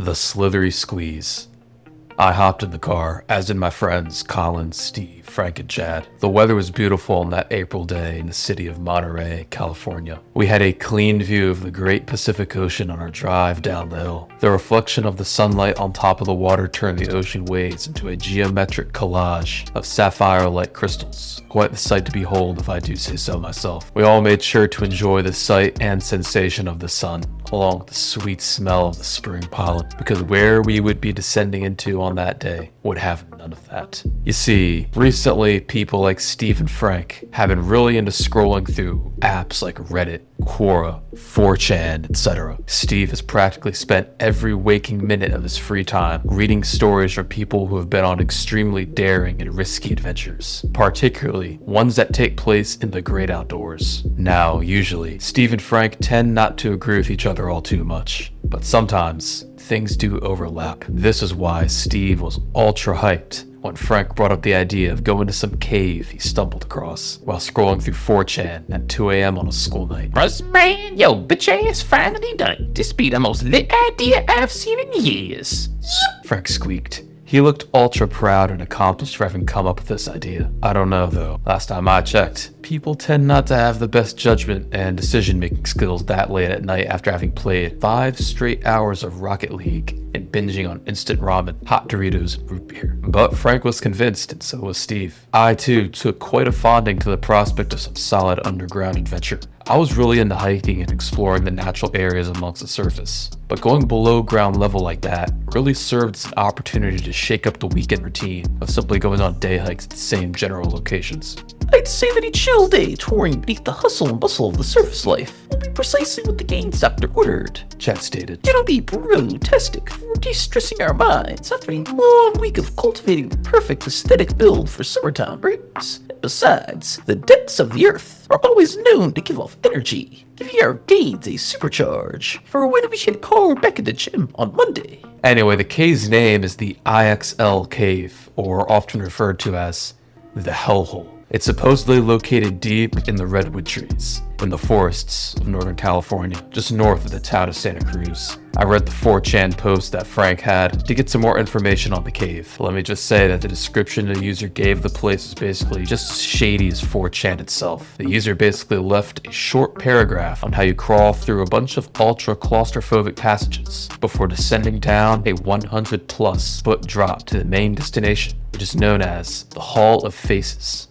The Slithery Squeeze. I hopped in the car, as did my friends Colin, Steve, Frank, and Chad. The weather was beautiful on that April day in the city of Monterey, California. We had a clean view of the great Pacific Ocean on our drive down the hill. The reflection of the sunlight on top of the water turned the ocean waves into a geometric collage of sapphire-like crystals. Quite the sight to behold, if I do say so myself. We all made sure to enjoy the sight and sensation of the sun, along with the sweet smell of the spring pollen, because where we would be descending into on that day would have none of that. You see, recently people like Steve and Frank have been really into scrolling through apps like Reddit, Quora, 4chan, etc. Steve has practically spent every waking minute of his free time reading stories from people who have been on extremely daring and risky adventures, particularly ones that take place in the great outdoors. Now, usually, Steve and Frank tend not to agree with each other all too much, but sometimes things do overlap. This is why Steve was ultra hyped when Frank brought up the idea of going to some cave he stumbled across while scrolling through 4chan at 2 a.m. on a school night. Russ, man, yo, bitch ass finally done it. This be the most lit idea I've seen in years. Frank squeaked. He looked ultra proud and accomplished for having come up with this idea. I don't know though. Last time I checked, people tend not to have the best judgment and decision-making skills that late at night after having played 5 straight hours of Rocket League and binging on instant ramen, hot Doritos, and root beer. But Frank was convinced, and so was Steve. I too took quite a fondling to the prospect of some solid underground adventure. I was really into hiking and exploring the natural areas amongst the surface, but going below ground level like that really served as an opportunity to shake up the weekend routine of simply going on day hikes at the same general locations. I'd say that a chill day touring beneath the hustle and bustle of the surface life will be precisely what the Gaines doctor ordered, Chad stated. It'll be fantastic for de-stressing our minds after a long week of cultivating the perfect aesthetic build for summertime brews. Besides, the depths of the earth are always known to give off energy, giving our gains a supercharge for when we can call back at the gym on Monday. Anyway, the cave's name is the IXL Cave, or often referred to as the Hellhole. It's supposedly located deep in the redwood trees, in the forests of Northern California, just north of the town of Santa Cruz. I read the 4chan post that Frank had to get some more information on the cave. Let me just say that the description the user gave the place is basically just as shady as 4chan itself. The user basically left a short paragraph on how you crawl through a bunch of ultra claustrophobic passages before descending down a 100+ foot drop to the main destination, which is known as the Hall of Faces.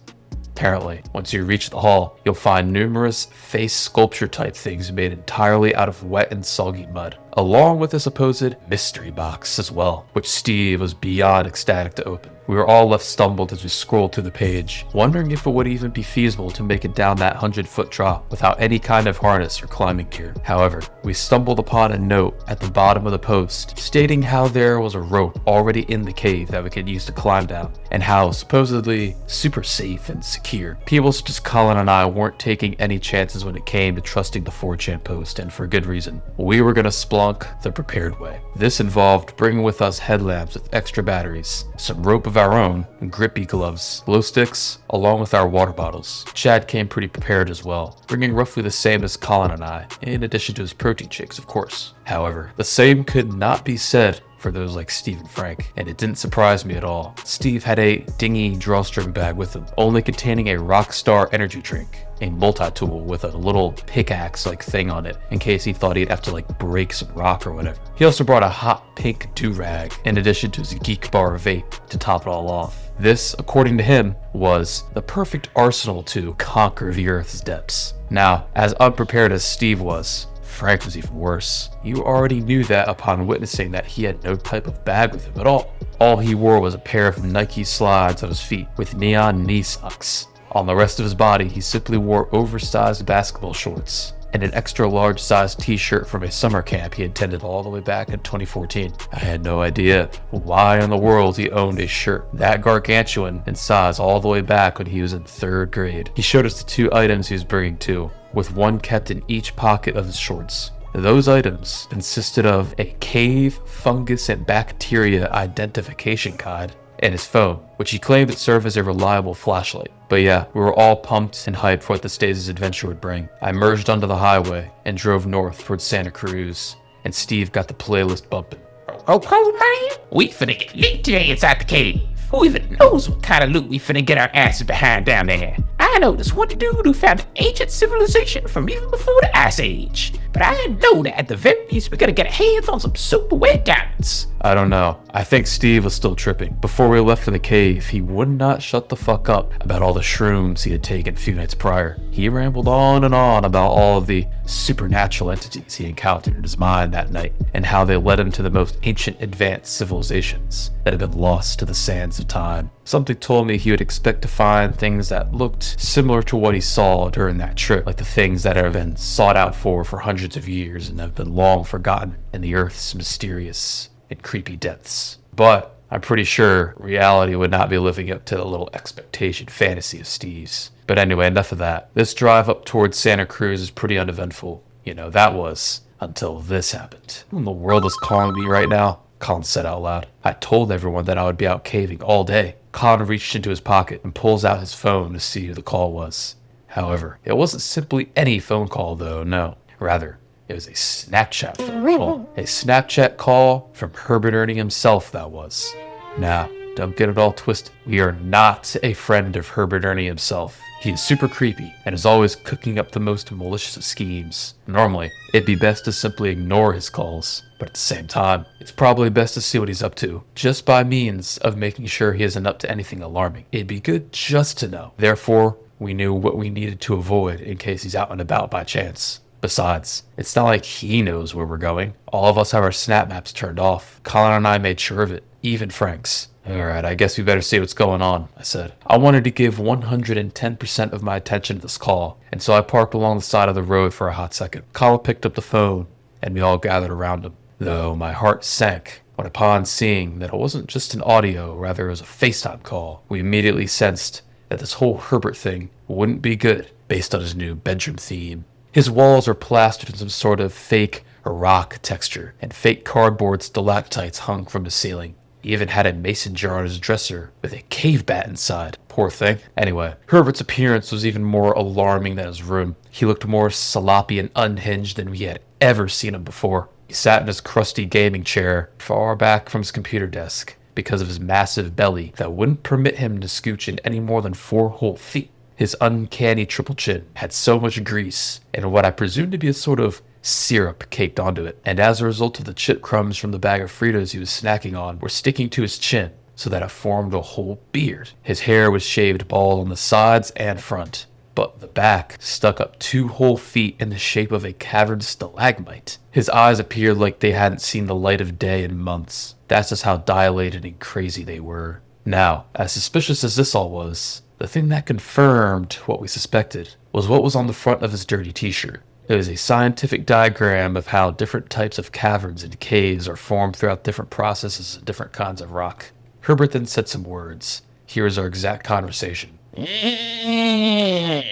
Apparently, once you reach the hall, you'll find numerous face sculpture type things made entirely out of wet and soggy mud, along with a supposed mystery box as well, which Steve was beyond ecstatic to open. We were all left stumbled as we scrolled through the page, wondering if it would even be feasible to make it down that 100-foot drop without any kind of harness or climbing gear. However, we stumbled upon a note at the bottom of the post stating how there was a rope already in the cave that we could use to climb down, and how supposedly super safe and secure. People such as Colin and I weren't taking any chances when it came to trusting the 4chan post, and for good reason. We were gonna splunk the prepared way. This involved bringing with us headlamps with extra batteries, some rope of our own, and grippy gloves, glow sticks, along with our water bottles. Chad came pretty prepared as well, bringing roughly the same as Colin and I, in addition to his protein shakes, of course. However, the same could not be said for those like Steve and Frank, and it didn't surprise me at all. Steve had a dingy drawstring bag with him, only containing a Rockstar energy drink, a multi-tool with a little pickaxe-like thing on it, in case he thought he'd have to break some rock or whatever. He also brought a hot pink do-rag, in addition to his Geek Bar vape to top it all off. This, according to him, was the perfect arsenal to conquer the Earth's depths. Now, as unprepared as Steve was, Frank was even worse. You already knew that upon witnessing that he had no type of bag with him at all. All he wore was a pair of Nike slides on his feet with neon knee socks. On the rest of his body, he simply wore oversized basketball shorts and an extra large size t-shirt from a summer camp he attended all the way back in 2014. I had no idea why in the world he owned a shirt that gargantuan in size all the way back when he was in 3rd grade. He showed us the 2 items he was bringing too, with one kept in each pocket of his shorts. Those items consisted of a cave fungus and bacteria identification guide and his phone, which he claimed would serve as a reliable flashlight. But yeah, we were all pumped and hyped for what this day's adventure would bring. I merged onto the highway and drove north towards Santa Cruz, and Steve got the playlist bumping. Oh, man. We finna get lit today inside the cave. Who even knows what kind of loot we finna get our asses behind down there? I know this one dude who found an ancient civilization from even before the Ice Age. But I know that at the very least we gotta get our hands on some super wet diamonds. I don't know. I think Steve was still tripping. Before we left for the cave, he would not shut the fuck up about all the shrooms he had taken a few nights prior. He rambled on and on about all of the supernatural entities he encountered in his mind that night, and how they led him to the most ancient advanced civilizations that had been lost to the sands of time. Something told me he would expect to find things that looked similar to what he saw during that trip, like the things that have been sought out for hundreds of years and have been long forgotten in the Earth's mysterious and creepy depths. But I'm pretty sure reality would not be living up to the little expectation fantasy of Steve's. But anyway, enough of that. This drive up towards Santa Cruz is pretty uneventful. You know, that was until this happened. Who in the world is calling me right now? Colin said out loud. I told everyone that I would be out caving all day. Colin reached into his pocket and pulls out his phone to see who the call was. However, it wasn't simply any phone call though, no. Rather, it was a Snapchat phone call. A Snapchat call from Herbert Ernie himself, that was. Now, don't get it all twisted. We are not a friend of Herbert Ernie himself. He is super creepy and is always cooking up the most malicious of schemes. Normally, it'd be best to simply ignore his calls, but at the same time, it's probably best to see what he's up to, just by means of making sure he isn't up to anything alarming. It'd be good just to know. Therefore, we knew what we needed to avoid in case he's out and about by chance. Besides, it's not like he knows where we're going. All of us have our snap maps turned off. Colin and I made sure of it, even Frank's. Alright, I guess we better see what's going on, I said. I wanted to give 110% of my attention to this call, and so I parked along the side of the road for a hot second. Colin picked up the phone, and we all gathered around him. Though my heart sank when upon seeing that it wasn't just an audio, rather it was a FaceTime call. We immediately sensed that this whole Herbert thing wouldn't be good based on his new bedroom theme. His walls are plastered in some sort of fake rock texture, and fake cardboard stalactites hung from the ceiling. He even had a mason jar on his dresser with a cave bat inside. Poor thing. Anyway, Herbert's appearance was even more alarming than his room. He looked more sloppy and unhinged than we had ever seen him before. He sat in his crusty gaming chair far back from his computer desk because of his massive belly that wouldn't permit him to scooch in any more than 4 whole feet. His uncanny triple chin had so much grease and what I presumed to be a sort of syrup caked onto it, and as a result of the chip crumbs from the bag of Fritos he was snacking on were sticking to his chin so that it formed a whole beard. His hair was shaved bald on the sides and front, but the back stuck up 2 whole feet in the shape of a caverned stalagmite. His eyes appeared like they hadn't seen the light of day in months. That's just how dilated and crazy they were. Now, as suspicious as this all was, the thing that confirmed what we suspected was what was on the front of his dirty t-shirt. It was a scientific diagram of how different types of caverns and caves are formed throughout different processes and different kinds of rock. Herbert then said some words. Here is our exact conversation. Hey,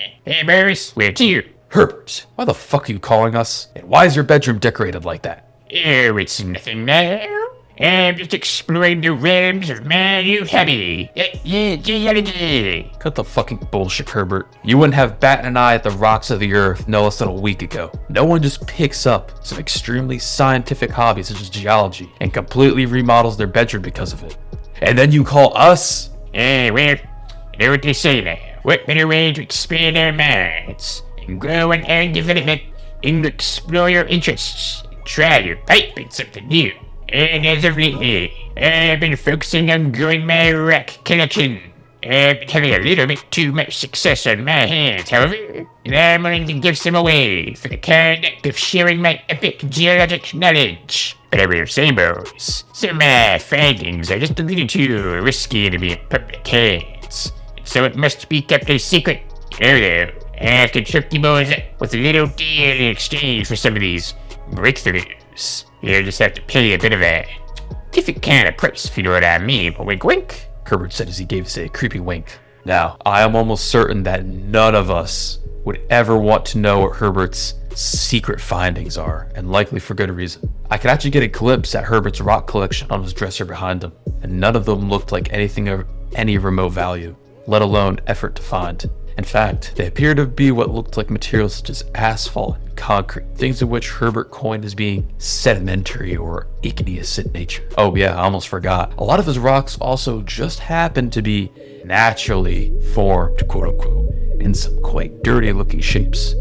Barris, where to you? Herbert, why the fuck are you calling us? And why is your bedroom decorated like that? Oh, it's nothing now. I'm just exploring the realms of my new hobby, geology. Cut the fucking bullshit, Herbert. You wouldn't have batted an eye at the rocks of the earth no less than a week ago. No one just picks up some extremely scientific hobby such as geology and completely remodels their bedroom because of it. And then you call us? Well, you know what they say now. What better way to expand our minds and grow in our development and explore your interests and try your pipe in something new? And as of lately, I've been focusing on growing my rock collection. I've been having a little bit too much success on my hands, however, and I'm willing to give some away for the conduct of sharing my epic geologic knowledge. But I will say, boys, some of my findings are just a little too risky to be in public hands, so it must be kept a secret. You know, though, I have to trick you boys up with a little deal in exchange for some of these breakthroughs. You'll just have to pay a bit of a different kind of price, if you know what I mean. Wink, wink, Herbert said as he gave us a creepy wink. Now, I am almost certain that none of us would ever want to know what Herbert's secret findings are, and likely for good reason. I could actually get a glimpse at Herbert's rock collection on his dresser behind him, and none of them looked like anything of any remote value, let alone effort to find. In fact, they appear to be what looked like materials such as asphalt and concrete, things in which Herbert coined as being sedimentary or igneous in nature. Oh yeah, I almost forgot. A lot of his rocks also just happened to be naturally formed, quote unquote, in some quite dirty looking shapes.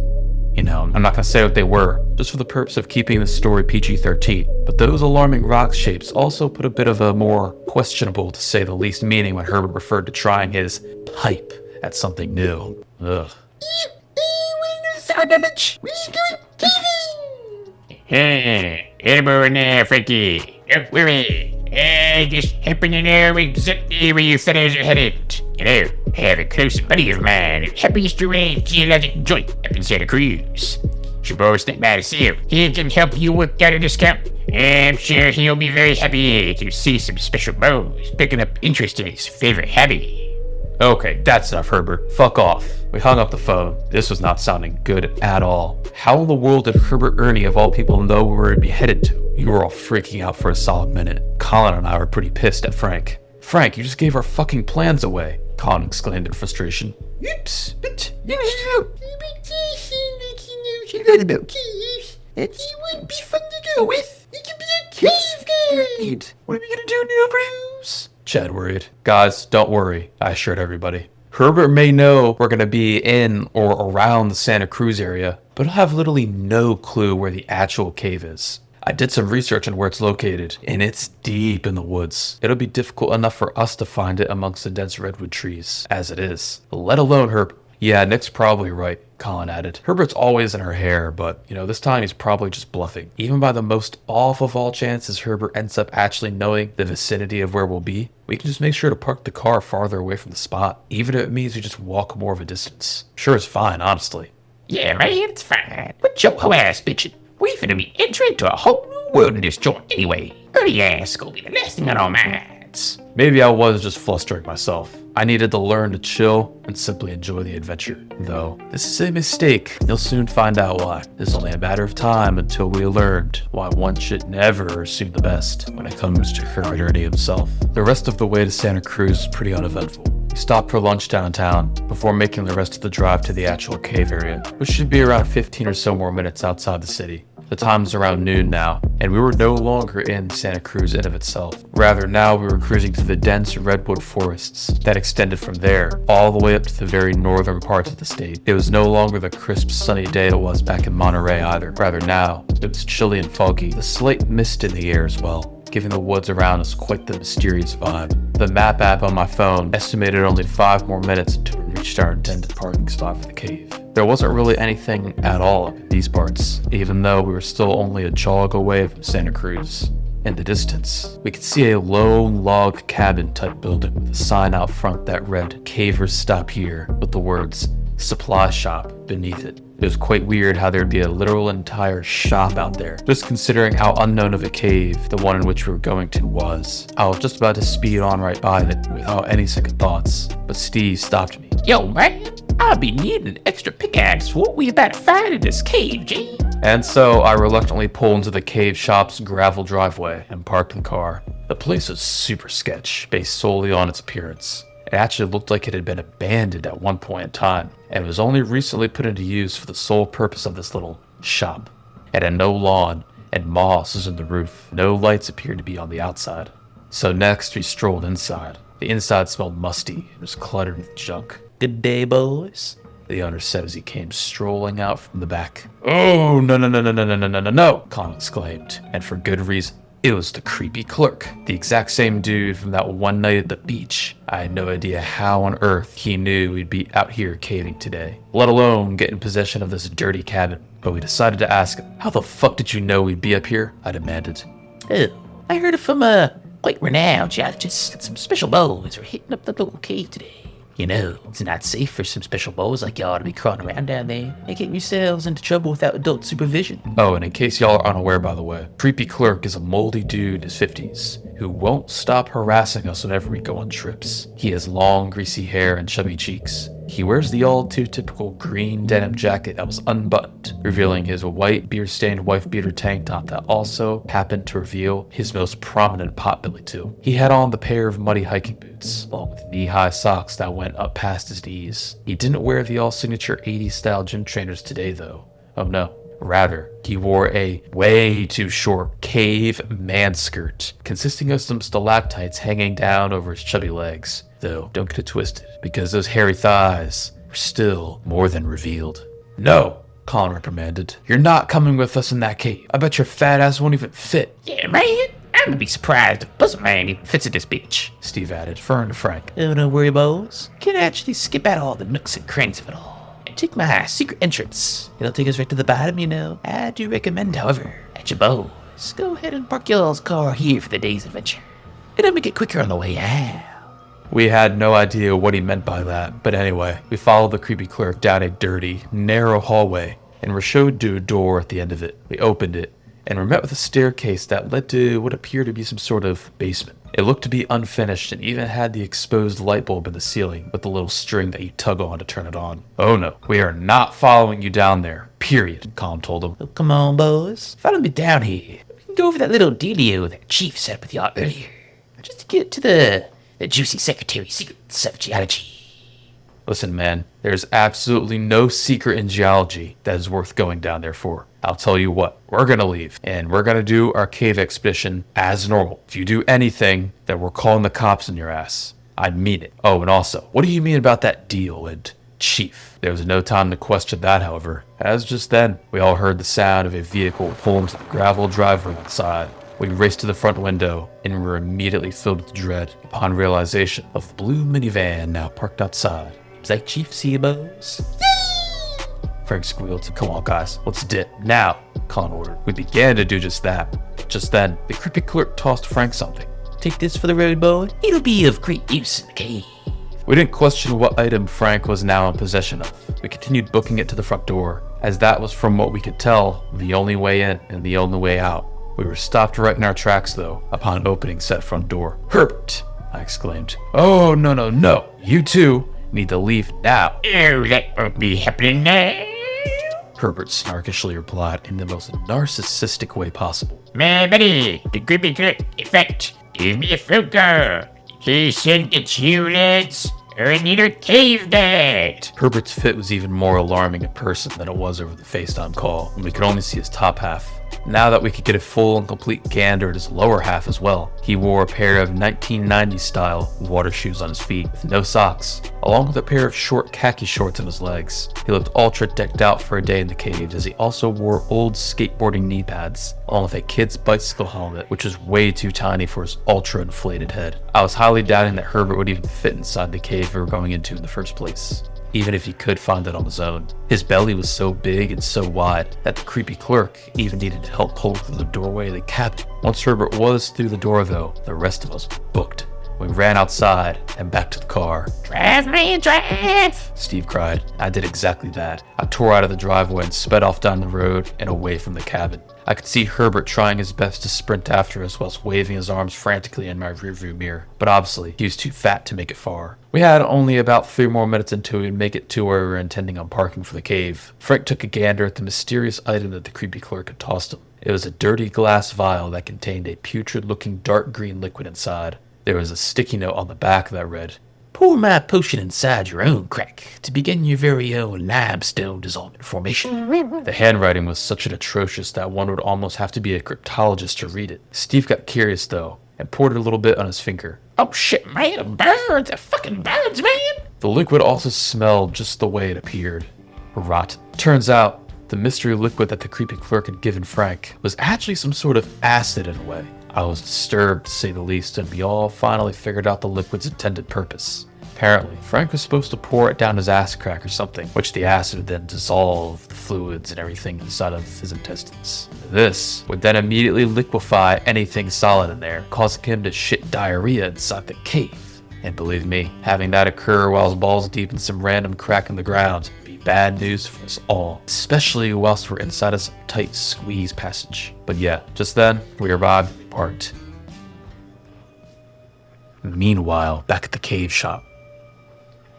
You know, I'm not going to say what they were, just for the purpose of keeping the story PG-13. But those alarming rock shapes also put a bit of a more questionable, to say the least, meaning when Herbert referred to trying his pipe at something new. Ugh. Hey, anybody in there, Frankie? Don't worry. Just happen to know exactly where your fellows are headed. You know, I have a close buddy of mine who happens to run a geologic joint up in Santa Cruz. Should both stop by to see him. He can help you work out a discount. I'm sure he'll be very happy to see some special bows picking up interest in his favorite hobby. Okay, that's enough, Herbert. Fuck off. We hung up the phone. This was not sounding good at all. How in the world did Herbert Ernie, of all people, know where he'd be headed to? You were all freaking out for a solid minute. Colin and I were pretty pissed at Frank. Frank, you just gave our fucking plans away, Colin exclaimed in frustration. Oops, but you know, she got about caves, and he wouldn't be fun to go with. He could be a cave guide. What are we gonna do now, Bruce? Chad worried. Guys, don't worry, I assured everybody. Herbert may know we're going to be in or around the Santa Cruz area, but he'll have literally no clue where the actual cave is. I did some research on where it's located, and it's deep in the woods. It'll be difficult enough for us to find it amongst the dense redwood trees, as it is, let alone Herbert. Yeah, Nick's probably right, Colin added. Herbert's always in her hair, but, this time he's probably just bluffing. Even by the most off of all chances Herbert ends up actually knowing the vicinity of where we'll be, we can just make sure to park the car farther away from the spot, even if it means we just walk more of a distance. Sure is fine, honestly. Yeah, man, it's fine. But your whole ass bitchin'. We finna be entering to a whole new world in this joint anyway. Early ass gonna be the last thing on our minds. Maybe I was just flustering myself. I needed to learn to chill and simply enjoy the adventure. Though, this is a mistake. You'll soon find out why. It's only a matter of time until we learned why one should never assume the best when it comes to Herbert Ernie himself. The rest of the way to Santa Cruz is pretty uneventful. We stopped for lunch downtown before making the rest of the drive to the actual cave area, which should be around 15 or so more minutes outside the city. The time's around noon now, and we were no longer in Santa Cruz in of itself. Rather, now we were cruising through the dense redwood forests that extended from there all the way up to the very northern parts of the state. It was no longer the crisp, sunny day it was back in Monterey either. Rather, now, it was chilly and foggy, a slight mist in the air as well, giving the woods around us quite the mysterious vibe. The map app on my phone estimated only 5 more minutes until we reached our intended parking spot for the cave. There wasn't really anything at all up in these parts, even though we were still only a jog away from Santa Cruz. In the distance, we could see a lone log cabin type building with a sign out front that read, "Cavers Stop Here," with the words, "Supply Shop," beneath it. It was quite weird how there'd be a literal entire shop out there, just considering how unknown of a cave the one in which we were going to was. I was just about to speed on right by it without any second thoughts, but Steve stopped me. Yo, man, I'll be needing an extra pickaxe for what we about to find in this cave, G. And so I reluctantly pulled into the cave shop's gravel driveway and parked the car. The place was super sketch, based solely on its appearance. It actually looked like it had been abandoned at one point in time, and was only recently put into use for the sole purpose of this little shop. It had no lawn, and moss was in the roof. No lights appeared to be on the outside. So next we strolled inside. The inside smelled musty and was cluttered with junk. Good day, boys, the owner said as he came strolling out from the back. "Oh, no, Colin exclaimed, and for good reason. It was the creepy clerk, the exact same dude from that one night at the beach. I had no idea how on earth he knew we'd be out here caving today, let alone get in possession of this dirty cabin. But we decided to ask him. "How the fuck did you know we'd be up here?" I demanded. Oh, I heard it from quite renowned geologists that some special bows are hitting up the local cave today. You know, it's not safe for some special bows like y'all to be crawling around down there and getting yourselves into trouble without adult supervision. Oh, and in case y'all are unaware, by the way, Creepy Clerk is a moldy dude in his 50s who won't stop harassing us whenever we go on trips. He has long, greasy hair and chubby cheeks. He wears the all too typical green denim jacket that was unbuttoned, revealing his white beer-stained wife-beater tank top that also happened to reveal his most prominent potbelly too. He had on the pair of muddy hiking boots, along with knee-high socks that went up past his knees. He didn't wear the all-signature 80s style gym trainers today though. Oh no. Rather, he wore a way too short cave man skirt, consisting of some stalactites hanging down over his chubby legs. Though, don't get it twisted, because those hairy thighs were still more than revealed. No, Colin reprimanded. You're not coming with us in that cave. I bet your fat ass won't even fit. Yeah, man. I'm gonna be surprised if Buzzman even fits in this bitch. Steve added, referring to Frank. Oh, don't worry, boys. Can actually skip out all the nooks and crannies of it all. Take my secret entrance. It'll take us right to the bottom, you know. I do recommend, however, that you boys go ahead and park y'all's car here for the day's adventure. It'll make it quicker on the way out. We had no idea what he meant by that, but anyway, we followed the creepy clerk down a dirty, narrow hallway and were showed to a door at the end of it. We opened it and were met with a staircase that led to what appeared to be some sort of basement. It looked to be unfinished and even had the exposed light bulb in the ceiling with the little string that you tug on to turn it on. Oh no, we are not following you down there, period, Colin told him. Well, come on, boys. Follow me down here. We can go over that little dealio that Chief set up with y'all earlier. Just to get to the juicy secretary secrets of geology. Listen, man, there's absolutely no secret in geology that is worth going down there for. I'll tell you what, we're gonna leave, and we're gonna do our cave expedition as normal. If you do anything, then we're calling the cops on your ass. I mean it. Oh, and also, what do you mean about that deal and Chief? There was no time to question that, however, as just then, we all heard the sound of a vehicle pull into the gravel driveway outside. We raced to the front window, and were immediately filled with dread upon realization of the blue minivan now parked outside. Is that Chief, see you, boys? Frank squealed. Come on, guys, let's dip. Now, Colin ordered. We began to do just that. Just then, the creepy clerk tossed Frank something. Take this for the road, boy. It'll be of great use in the cave. We didn't question what item Frank was now in possession of. We continued booking it to the front door, as that was, from what we could tell, the only way in and the only way out. We were stopped right in our tracks, though, upon opening said front door. Herbert, I exclaimed. Oh, no. You two need to leave now. Oh, that won't be happening now. Herbert snarkishly replied in the most narcissistic way possible. My buddy, the creepy clerk, in fact, give me a phone call. He said it's you, lads, or I need a cave date. Herbert's fit was even more alarming in person than it was over the FaceTime call, and we could only see his top half. Now that we could get a full and complete gander at his lower half as well, he wore a pair of 1990s style water shoes on his feet with no socks, along with a pair of short khaki shorts on his legs. He looked ultra decked out for a day in the caves, as he also wore old skateboarding knee pads, along with a kid's bicycle helmet, which was way too tiny for his ultra inflated head. I was highly doubting that Herbert would even fit inside the cave we were going into in the first place, even if he could find it on his own. His belly was so big and so wide that the creepy clerk even needed help pulling through the doorway of the cabin. Once Herbert was through the door, though, the rest of us were booked. We ran outside and back to the car. Drive, man, drive! Steve cried. I did exactly that. I tore out of the driveway and sped off down the road and away from the cabin. I could see Herbert trying his best to sprint after us whilst waving his arms frantically in my rearview mirror, but obviously he was too fat to make it far. We had only about 3 more minutes until we'd make it to where we were intending on parking for the cave. Frank took a gander at the mysterious item that the creepy clerk had tossed him. It was a dirty glass vial that contained a putrid-looking dark green liquid inside. There was a sticky note on the back that read, Pour my potion inside your own crack to begin your very own limestone dissolvement formation. The handwriting was such an atrocious that one would almost have to be a cryptologist to read it. Steve got curious, though, and poured it a little bit on his finger. Oh shit, man, birds, the fucking birds, man! The liquid also smelled just the way it appeared. Rotten. Turns out, the mystery liquid that the creepy clerk had given Frank was actually some sort of acid in a way. I was disturbed, to say the least, and we all finally figured out the liquid's intended purpose. Apparently, Frank was supposed to pour it down his ass crack or something, which the acid would then dissolve the fluids and everything inside of his intestines. This would then immediately liquefy anything solid in there, causing him to shit diarrhea inside the cave. And believe me, having that occur while his balls deep in some random crack in the ground would be bad news for us all, especially whilst we're inside of some tight squeeze passage. But yeah, just then, we arrived and we parked. Meanwhile, back at the cave shop,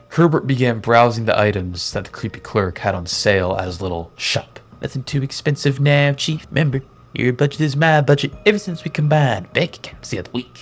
Herbert began browsing the items that the creepy clerk had on sale at his little shop. Nothing too expensive now, Chief. Remember, your budget is my budget ever since we combined bank accounts the other week.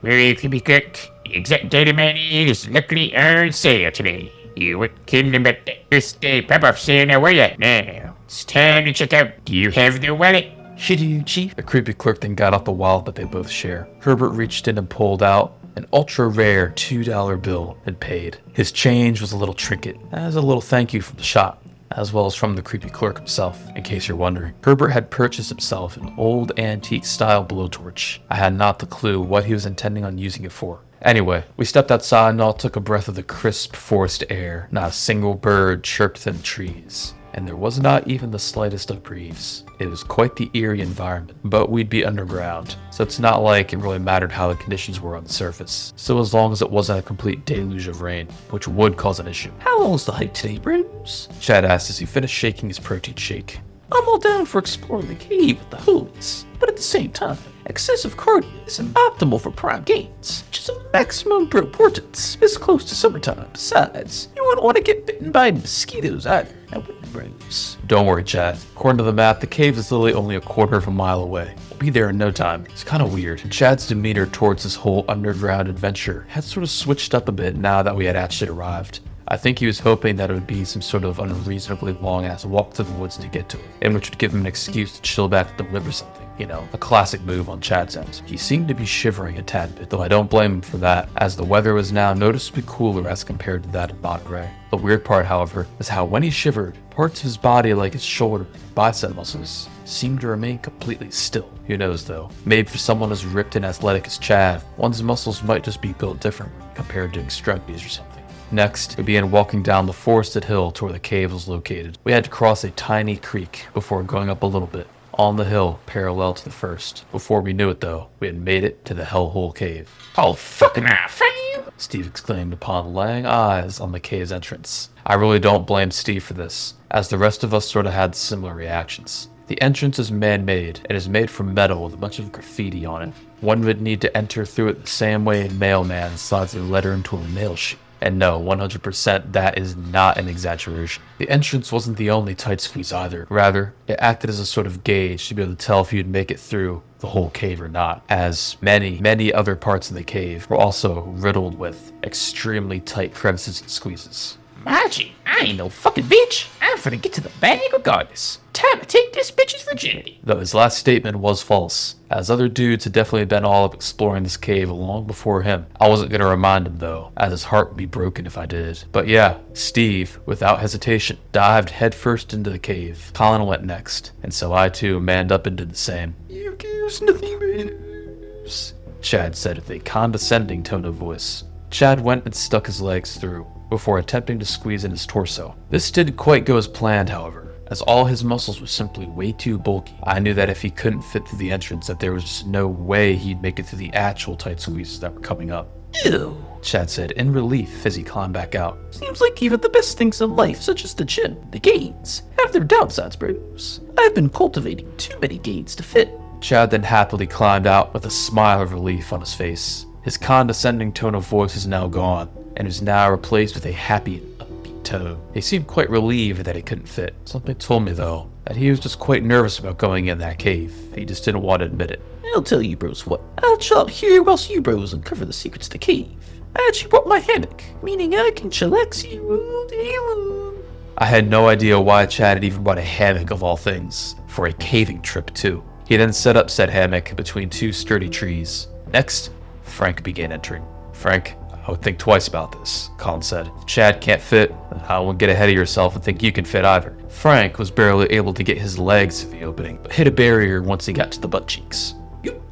Very creepy cook. The exact item I need is luckily on sale today. You weren't kidding about the birthday pop-off sale now, were ya? Now, it's time to check out. Do you have the wallet? Should you, Chief? The creepy clerk then got out the wallet that they both share. Herbert reached in and pulled out an ultra-rare $2 bill and paid. His change was a little trinket, as a little thank you from the shop, as well as from the creepy clerk himself, in case you're wondering. Herbert had purchased himself an old antique-style blowtorch. I had not the clue what he was intending on using it for. Anyway, we stepped outside and all took a breath of the crisp forest air. Not a single bird chirped in the trees, and there was not even the slightest of breeze. It was quite the eerie environment, but we'd be underground, so it's not like it really mattered how the conditions were on the surface. So as long as it wasn't a complete deluge of rain, which would cause an issue. How long's the hike today, bros? Chad asked as he finished shaking his protein shake. I'm all down for exploring the cave with the homies, but at the same time, excessive cardio isn't optimal for prime gains, which is of maximum importance this close to summertime. Besides, you wouldn't want to get bitten by mosquitoes either. Now, wouldn't you, bros? Don't worry, Chad. According to the map, the cave is literally only a quarter of a mile away. We'll be there in no time. It's kind of weird. Chad's demeanor towards this whole underground adventure had sort of switched up a bit now that we had actually arrived. I think he was hoping that it would be some sort of unreasonably long-ass walk to the woods to get to it, and which would give him an excuse to chill back at the lib or something. You know, a classic move on Chad's end. He seemed to be shivering a tad bit, though I don't blame him for that, as the weather was now noticeably cooler as compared to that in Monterey. The weird part, however, is how when he shivered, parts of his body like his shoulder and bicep muscles seemed to remain completely still. Who knows though, maybe for someone as ripped and athletic as Chad, one's muscles might just be built different compared to extremities or something. Next, we began walking down the forested hill to where the cave was located. We had to cross a tiny creek before going up a little bit, on the hill parallel to the first. Before we knew it though, we had made it to the Hellhole Cave. Oh, fucking fam! Steve exclaimed upon laying eyes on the cave's entrance. I really don't blame Steve for this, as the rest of us sort of had similar reactions. The entrance is man-made and is made from metal with a bunch of graffiti on it. One would need to enter through it the same way a mailman slides a letter into a mail sheet. And no, 100% that is not an exaggeration. The entrance wasn't the only tight squeeze either. Rather, it acted as a sort of gauge to be able to tell if you'd make it through the whole cave or not, as many other parts of the cave were also riddled with extremely tight crevices and squeezes. Margie, I ain't no fucking bitch. I'm finna get to the bag regardless. Time to take this bitch's virginity. Though his last statement was false, as other dudes had definitely been all up exploring this cave long before him. I wasn't gonna remind him though, as his heart would be broken if I did. But yeah, Steve, without hesitation, dived headfirst into the cave. Colin went next, and so I too manned up and did the same. You gives nothing matters, Chad said with a condescending tone of voice. Chad went and stuck his legs through, before attempting to squeeze in his torso. This didn't quite go as planned, however, as all his muscles were simply way too bulky. I knew that if he couldn't fit through the entrance, that there was just no way he'd make it through the actual tight squeezes that were coming up. Ew, Chad said in relief as he climbed back out. seems like even the best things in life, such as the gym, the gains, have their downsides, bros. I've been cultivating too many gains to fit. Chad then happily climbed out with a smile of relief on his face. His condescending tone of voice is now gone, and is now replaced with a happy and upbeat tone. He seemed quite relieved that he couldn't fit. Something told me, though, that he was just quite nervous about going in that cave. He just didn't want to admit it. I'll tell you bros what, I'll chill out here whilst you bros uncover the secrets of the cave. I actually brought my hammock, meaning I can chillax you all day long. I had no idea why Chad had even brought a hammock of all things, for a caving trip too. He then set up said hammock between two sturdy trees. Next, Frank began entering. Frank, I would think twice about this, Colin said. If Chad can't fit, I won't get ahead of yourself and think you can fit either. Frank was barely able to get his legs through the opening, but hit a barrier once he got to the butt cheeks. You.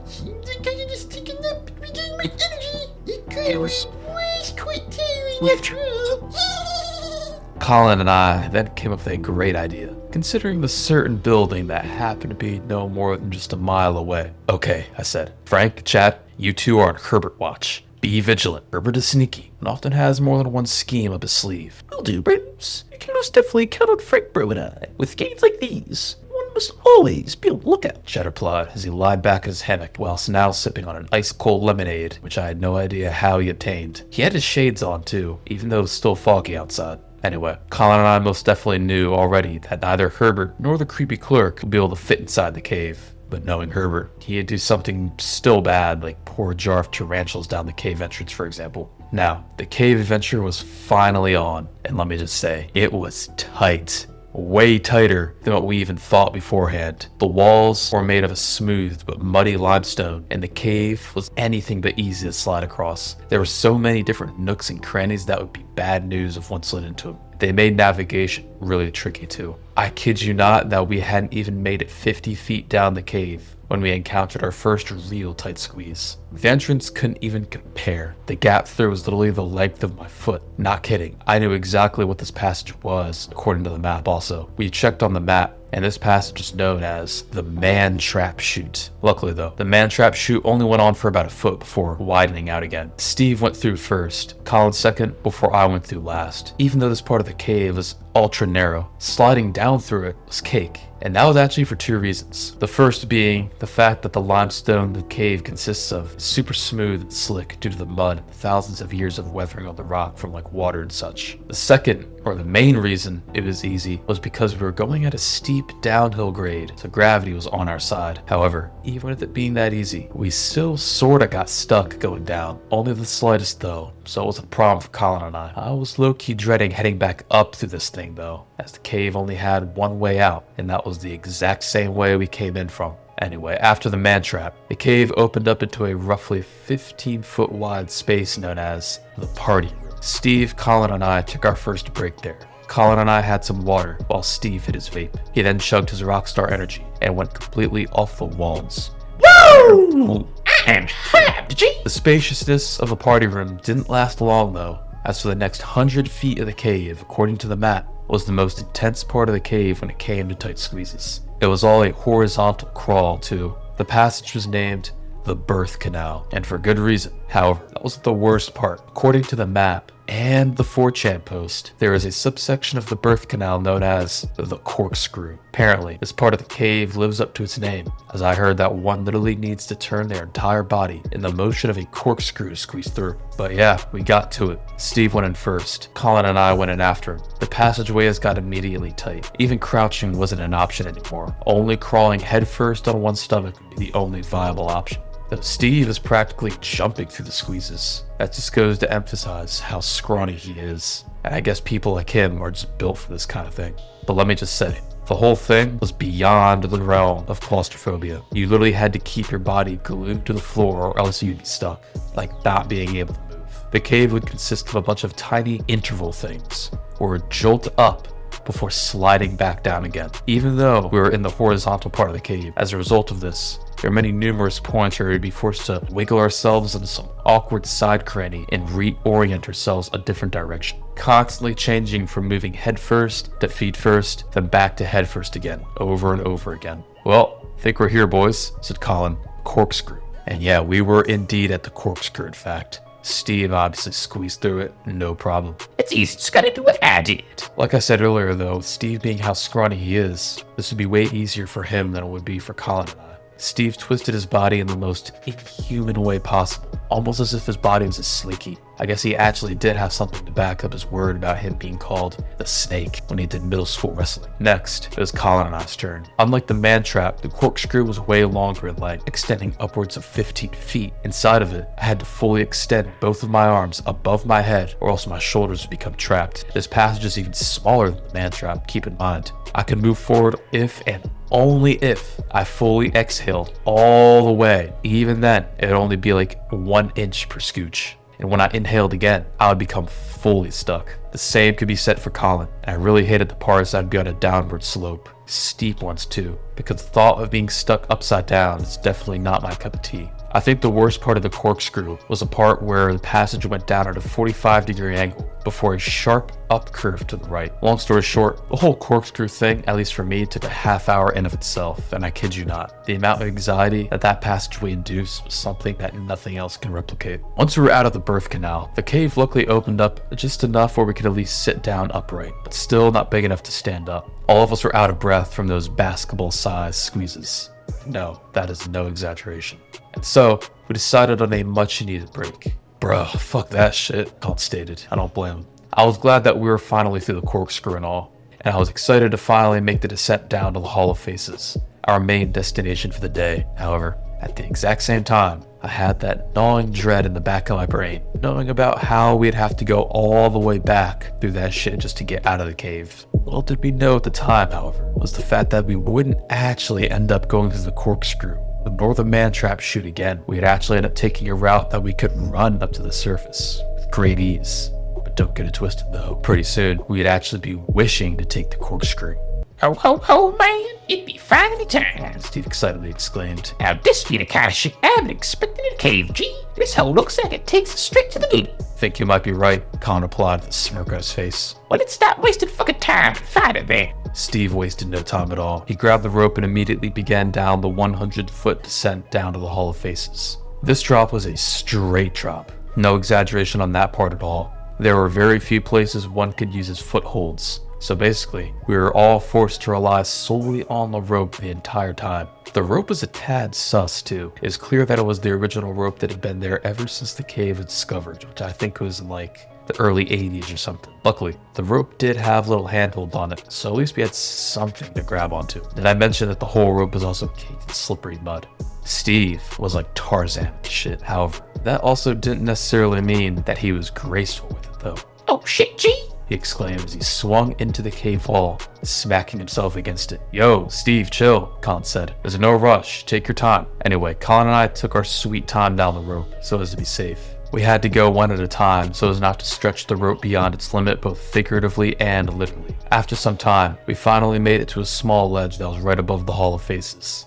Seems like I just taken up and regained my energy. It was quite tiring after all. Colin and I then came up with a great idea, considering the certain building that happened to be no more than just a mile away. Okay, I said. Frank, Chad, you two are on Herbert watch. Be vigilant. Herbert is sneaky and often has more than one scheme up his sleeve. Will do, bros. You can most definitely count on Frank, bro, and I. With gains like these, one must always be on the lookout. Chet replied as he lied back in his hammock whilst now sipping on an ice-cold lemonade, which I had no idea how he obtained. He had his shades on too, even though it was still foggy outside. Anyway, Colin and I most definitely knew already that neither Herbert nor the creepy clerk would be able to fit inside the cave. But knowing Herbert, he'd do something still bad, like pour a jar of tarantulas down the cave entrance, for example. Now, the cave adventure was finally on, and let me just say, it was tight. Way tighter than what we even thought beforehand. The walls were made of a smooth but muddy limestone, and the cave was anything but easy to slide across. There were so many different nooks and crannies that would be bad news if one slid into them. They made navigation really tricky too. I kid you not that we hadn't even made it 50 feet down the cave when we encountered our first real tight squeeze. The entrance couldn't even compare. The gap through was literally the length of my foot. Not kidding. I knew exactly what this passage was, according to the map also. We checked on the map, and this passage is known as the man-trap chute. Luckily though, the man-trap chute only went on for about a foot before widening out again. Steve went through first, Colin second, before I went through last. Even though this part of the cave was ultra narrow, sliding down through it was cake. And that was actually for two reasons. The first being the fact that the limestone the cave consists of is super smooth and slick due to the mud and the thousands of years of weathering on the rock from like water and such. The second, or the main reason it was easy, was because we were going at a steep downhill grade, so gravity was on our side. However, even with it being that easy, we still sorta got stuck going down. Only the slightest though, so it was a problem for Colin and I. I was low-key dreading heading back up through this thing though, as the cave only had one way out, and that was the exact same way we came in from. Anyway, after the man trap, the cave opened up into a roughly 15-foot wide space known as the party room. Steve, Colin, and I took our first break there. Colin and I had some water while Steve hit his vape. He then chugged his rockstar energy and went completely off the walls. Woo! I'm hyped, G. The spaciousness of the party room didn't last long though, as for the next 100 feet of the cave, according to the map, was the most intense part of the cave when it came to tight squeezes. It was all a horizontal crawl too. The passage was named the Birth Canal, and for good reason. However, that wasn't the worst part. According to the map and the 4chan post, there is a subsection of the birth canal known as the corkscrew. Apparently, this part of the cave lives up to its name, as I heard that one literally needs to turn their entire body in the motion of a corkscrew to squeeze through. But yeah, we got to it. Steve went in first. Colin and I went in after him. The passageways got immediately tight. Even crouching wasn't an option anymore. Only crawling headfirst on one's stomach would be the only viable option. Though Steve is practically jumping through the squeezes. That just goes to emphasize how scrawny he is. And I guess people like him are just built for this kind of thing. But let me just say, the whole thing was beyond the realm of claustrophobia. You literally had to keep your body glued to the floor or else you'd be stuck, like not being able to move. The cave would consist of a bunch of tiny interval things, or jolt up before sliding back down again, even though we were in the horizontal part of the cave. As a result of this, there are many numerous points where we'd be forced to wiggle ourselves into some awkward side cranny and reorient ourselves a different direction, constantly changing from moving head first to feet first, then back to head first again, over and over again. Well, I think we're here, boys, said Colin. Corkscrew. And yeah, we were indeed at the corkscrew, in fact. Steve obviously squeezed through it, no problem. It's easy, just gotta do what I did. Like I said earlier though, Steve being how scrawny he is, this would be way easier for him than it would be for Colin and I. Steve twisted his body in the most inhuman way possible, almost as if his body was a slinky. I guess he actually did have something to back up his word about him being called the Snake when he did middle school wrestling. Next, it was Colin and I's turn. Unlike the man trap, the corkscrew was way longer in length, extending upwards of 15 feet. Inside of it, I had to fully extend both of my arms above my head or else my shoulders would become trapped. This passage is even smaller than the man trap, keep in mind. I could move forward if and only if I fully exhaled all the way. Even then, it would only be like 1 inch per scooch. And when I inhaled again, I would become fully stuck. The same could be said for Colin, and I really hated the parts I'd be on a downward slope. Steep ones too, because the thought of being stuck upside down is definitely not my cup of tea. I think the worst part of the corkscrew was the part where the passage went down at a 45-degree angle before a sharp up curve to the right. Long story short, the whole corkscrew thing, at least for me, took a half hour in of itself, and I kid you not. The amount of anxiety that that passageway induced was something that nothing else can replicate. Once we were out of the birth canal, the cave luckily opened up just enough where we could at least sit down upright, but still not big enough to stand up. All of us were out of breath from those basketball-sized squeezes. No, that is no exaggeration. And so, we decided on a much-needed break. Bruh, fuck that shit, Colin stated. I don't blame him. I was glad that we were finally through the corkscrew and all, and I was excited to finally make the descent down to the Hall of Faces, our main destination for the day. However, at the exact same time, I had that gnawing dread in the back of my brain, knowing about how we'd have to go all the way back through that shit just to get out of the cave. Little did we know at the time, however, was the fact that we wouldn't actually end up going through the corkscrew, the northern man-trap chute again. We'd actually end up taking a route that we could run up to the surface with great ease. But don't get it twisted though, pretty soon we'd actually be wishing to take the corkscrew. Ho, ho, ho, man. It be finally time. Steve excitedly exclaimed. Now, this be the kind of shit I've been expecting in a cave, G. This hole looks like it takes us straight to the booty. Think you might be right, Colin replied with a smirk on his face. Well, let's stop wasting fucking time and find it then. Steve wasted no time at all. He grabbed the rope and immediately began down the 100-foot descent down to the Hall of Faces. This drop was a straight drop. No exaggeration on that part at all. There were very few places one could use as footholds. So basically, we were all forced to rely solely on the rope the entire time. The rope was a tad sus too. It was clear that it was the original rope that had been there ever since the cave was discovered, which I think was in like the early 80s or something. Luckily, the rope did have little handholds on it, so at least we had something to grab onto. Did I mention that the whole rope was also caked in slippery mud? Steve was like Tarzan with shit. However, that also didn't necessarily mean that he was graceful with it though. Oh shit, G. He exclaimed as he swung into the cave wall, smacking himself against it. Yo, Steve, chill, Colin said. There's no rush, take your time. Anyway, Colin and I took our sweet time down the rope, so as to be safe. We had to go one at a time, so as not to stretch the rope beyond its limit both figuratively and literally. After some time, we finally made it to a small ledge that was right above the Hall of Faces.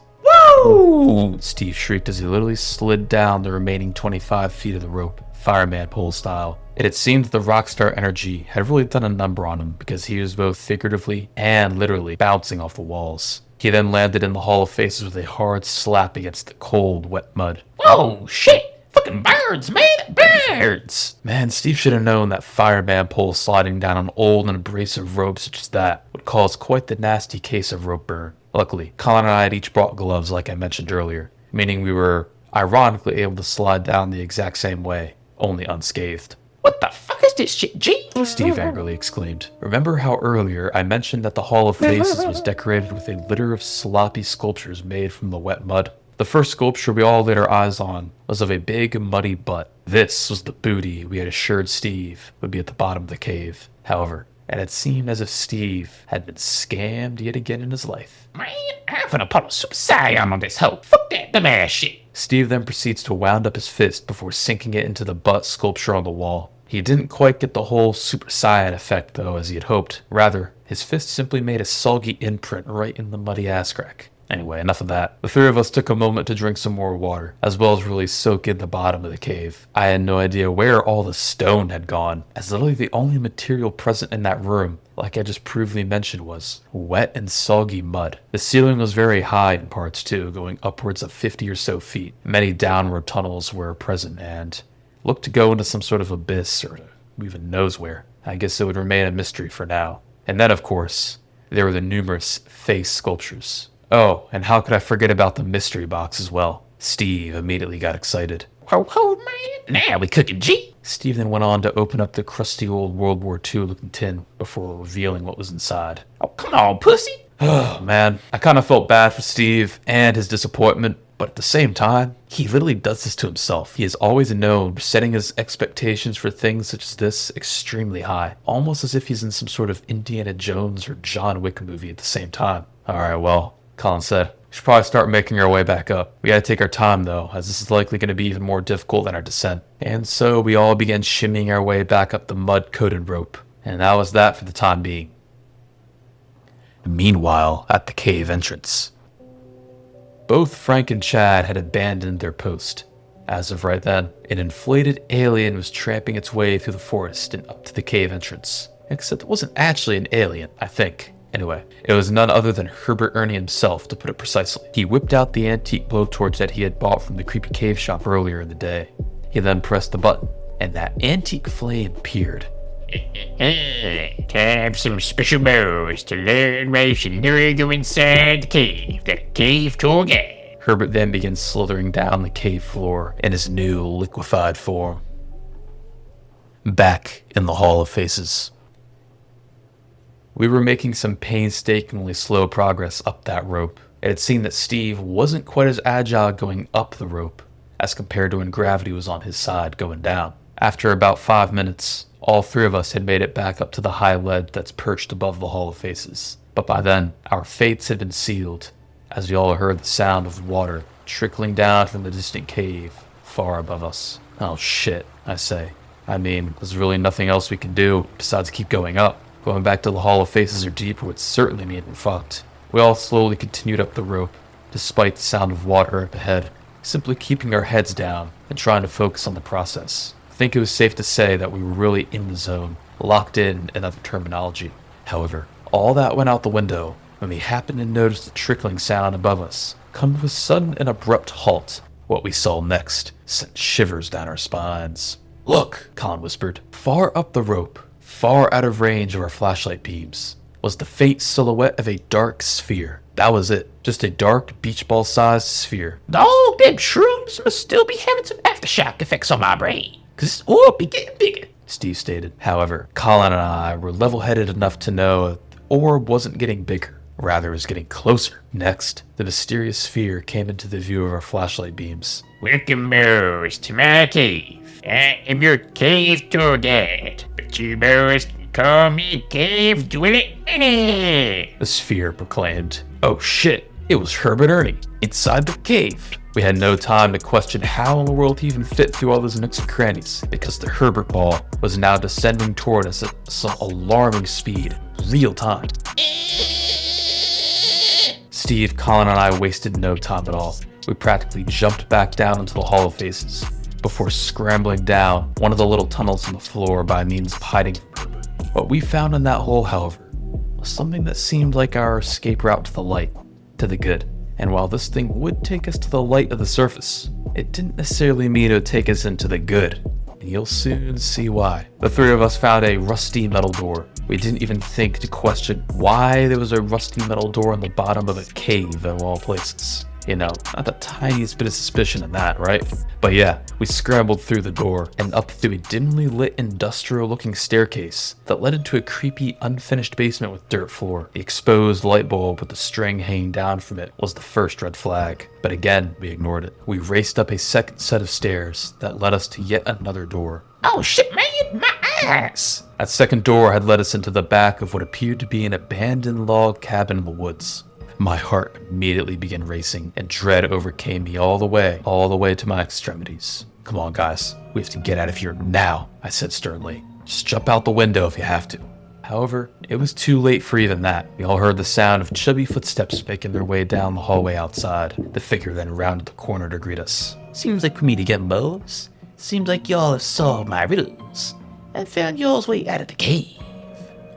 Woo! Steve shrieked as he literally slid down the remaining 25 feet of the rope, fireman pole style. It had seemed that the rockstar energy had really done a number on him because he was both figuratively and literally bouncing off the walls. He then landed in the Hall of Faces with a hard slap against the cold, wet mud. Oh shit! Fucking birds, man! Birds! Man, Steve should have known that fireman pole sliding down an old and abrasive rope such as that would cause quite the nasty case of rope burn. Luckily, Colin and I had each brought gloves like I mentioned earlier, meaning we were ironically able to slide down the exact same way, only unscathed. What the fuck is this shit, G? Steve angrily exclaimed. Remember how earlier I mentioned that the Hall of Faces was decorated with a litter of sloppy sculptures made from the wet mud? The first sculpture we all laid our eyes on was of a big, muddy butt. This was the booty we had assured Steve would be at the bottom of the cave. However, it had seemed as if Steve had been scammed yet again in his life. Man, I'm finna put a Super Saiyan on this hoe. Fuck that dumbass shit. Steve then proceeds to wound up his fist before sinking it into the butt sculpture on the wall. He didn't quite get the whole Super Saiyan effect though as he had hoped. Rather, his fist simply made a soggy imprint right in the muddy ass crack. Anyway, enough of that. The three of us took a moment to drink some more water, as well as really soak in the bottom of the cave. I had no idea where all the stone had gone, as literally the only material present in that room, like I just previously mentioned, was wet and soggy mud. The ceiling was very high in parts too, going upwards of 50 or so feet. Many downward tunnels were present and looked to go into some sort of abyss or who even knows where. I guess it would remain a mystery for now. And then, of course, there were the numerous face sculptures. Oh, and how could I forget about the mystery box as well? Steve immediately got excited. Ho, ho, man. Now we cooking, G. Steve then went on to open up the crusty old World War II looking tin before revealing what was inside. Oh, come on, pussy. Oh, man. I kind of felt bad for Steve and his disappointment, but at the same time, he literally does this to himself. He is always known for setting his expectations for things such as this extremely high, almost as if he's in some sort of Indiana Jones or John Wick movie at the same time. Alright, well, Colin said, we should probably start making our way back up. We gotta take our time though, as this is likely gonna be even more difficult than our descent. And so we all began shimmying our way back up the mud-coated rope. And that was that for the time being. Meanwhile, at the cave entrance, both Frank and Chad had abandoned their post. As of right then, an inflated alien was tramping its way through the forest and up to the cave entrance. Except it wasn't actually an alien, I think. Anyway, it was none other than Herbert Ernie himself, to put it precisely. He whipped out the antique blowtorch that he had bought from the creepy cave shop earlier in the day. He then pressed the button, and that antique flame appeared. Time to have some special moves to learn why you should never go inside the cave. The cave tour guide. Herbert then began slithering down the cave floor in his new liquefied form. Back in the Hall of Faces. We were making some painstakingly slow progress up that rope. It had seemed that Steve wasn't quite as agile going up the rope as compared to when gravity was on his side going down. After about 5 minutes, all three of us had made it back up to the high ledge that's perched above the Hall of Faces. But by then, our fates had been sealed, as we all heard the sound of water trickling down from the distant cave far above us. Oh shit, I say. I mean, there's really nothing else we can do besides keep going up. Going back to the Hall of Faces or deeper would certainly mean we're fucked. We all slowly continued up the rope, despite the sound of water up ahead, simply keeping our heads down and trying to focus on the process. I think it was safe to say that we were really in the zone, locked in other terminology. However, all that went out the window when we happened to notice the trickling sound above us come to a sudden and abrupt halt. What we saw next sent shivers down our spines. "Look," Colin whispered. Far up the rope, far out of range of our flashlight beams, was the faint silhouette of a dark sphere. That was it. Just a dark, beach ball-sized sphere. All them shrooms must still be having some aftershock effects on my brain, 'cause this orb be getting bigger, Steve stated. However, Colin and I were level-headed enough to know that the orb wasn't getting bigger. Rather, it was getting closer. Next, the mysterious sphere came into the view of our flashlight beams. Welcome, Moose, to my cave. I am your cave tour guide, but you boys can call me Cave Dweller Ernie. The sphere proclaimed. Oh shit, it was Herbert Ernie, inside the cave. We had no time to question how in the world he even fit through all those nooks and crannies, because the Herbert ball was now descending toward us at some alarming speed, real time. Steve, Colin, and I wasted no time at all. We practically jumped back down into the Hall of Faces, before scrambling down one of the little tunnels in the floor by means of hiding from Herbert. What we found in that hole, however, was something that seemed like our escape route to the light, to the good. And while this thing would take us to the light of the surface, it didn't necessarily mean it would take us into the good. And you'll soon see why. The three of us found a rusty metal door. We didn't even think to question why there was a rusty metal door in the bottom of a cave of all places. You know, not the tiniest bit of suspicion in that, right? But yeah, we scrambled through the door and up through a dimly lit industrial-looking staircase that led into a creepy, unfinished basement with dirt floor. The exposed light bulb with the string hanging down from it was the first red flag, but again, we ignored it. We raced up a second set of stairs that led us to yet another door. Oh shit, man, my ass! That second door had led us into the back of what appeared to be an abandoned log cabin in the woods. My heart immediately began racing, and dread overcame me all the way to my extremities. Come on, guys, we have to get out of here now, I said sternly. Just jump out the window if you have to. However, it was too late for even that. We all heard the sound of chubby footsteps making their way down the hallway outside. The figure then rounded the corner to greet us. Seems like for me to get bows. Seems like y'all have solved my riddles and found y'all's way out of the cave.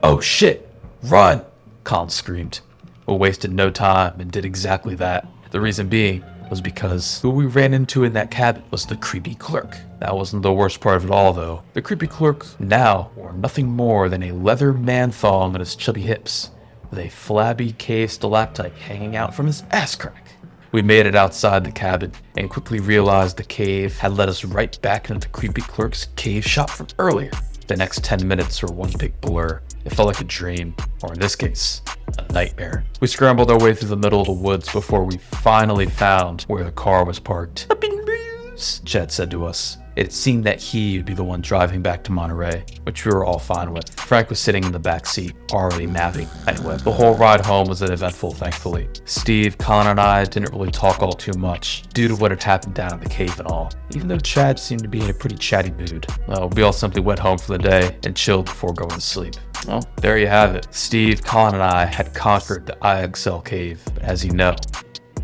Oh shit, run, Colin screamed. We wasted no time and did exactly that. The reason being was because who we ran into in that cabin was the creepy clerk. That wasn't the worst part of it all, though. The creepy clerk now wore nothing more than a leather man-thong on his chubby hips, with a flabby cave stalactite hanging out from his ass crack. We made it outside the cabin and quickly realized the cave had led us right back into the creepy clerk's cave shop from earlier. The next 10 minutes were one big blur. It felt like a dream, or in this case, a nightmare. We scrambled our way through the middle of the woods before we finally found where the car was parked. I've been bruised, Chad said to us. It seemed that he would be the one driving back to Monterey, which we were all fine with. Frank was sitting in the back seat, already mapping. Anyway, the whole ride home was uneventful, thankfully. Steve, Colin, and I didn't really talk all too much, due to what had happened down in the cave and all, even though Chad seemed to be in a pretty chatty mood. We all simply went home for the day and chilled before going to sleep. Well, there you have it. Steve, Colin, and I had conquered the IXL cave, but as you know,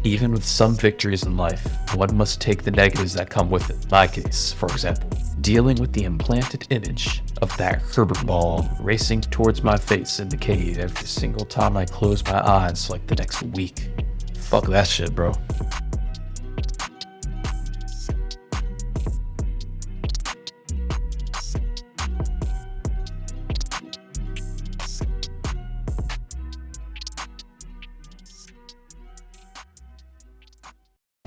Even with some victories in life, one must take the negatives that come with it. My case, for example, dealing with the implanted image of that Herbert ball racing towards my face in the cave every single time I close my eyes for like the next week. Fuck that shit, bro.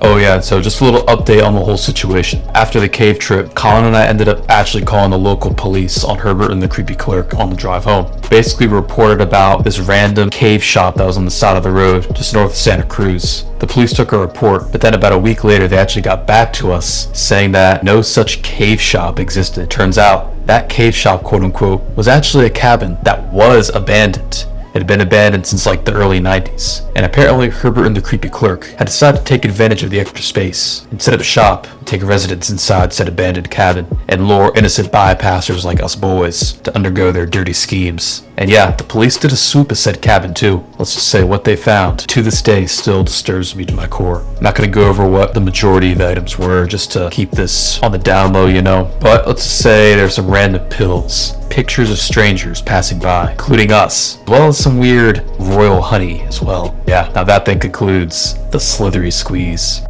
Oh yeah, so just a little update on the whole situation. After the cave trip, Colin and I ended up actually calling the local police on Herbert and the creepy clerk on the drive home. Basically reported about this random cave shop that was on the side of the road just north of Santa Cruz. The police took a report, but then about a week later they actually got back to us saying that no such cave shop existed. Turns out that cave shop, quote unquote, was actually a cabin that was abandoned. It had been abandoned since like the early 90s, and apparently Herbert and the creepy clerk had decided to take advantage of the extra space and set up shop, take residence inside said abandoned cabin, and lure innocent bypassers like us boys to undergo their dirty schemes. And yeah, the police did a swoop of said cabin too. Let's just say what they found to this day still disturbs me to my core. I'm not gonna go over what the majority of the items were just to keep this on the down low, you know, but let's just say there's some random pills, pictures of strangers passing by, including us, as well as some weird royal honey as well. Yeah, now that then concludes the Slithery Squeeze.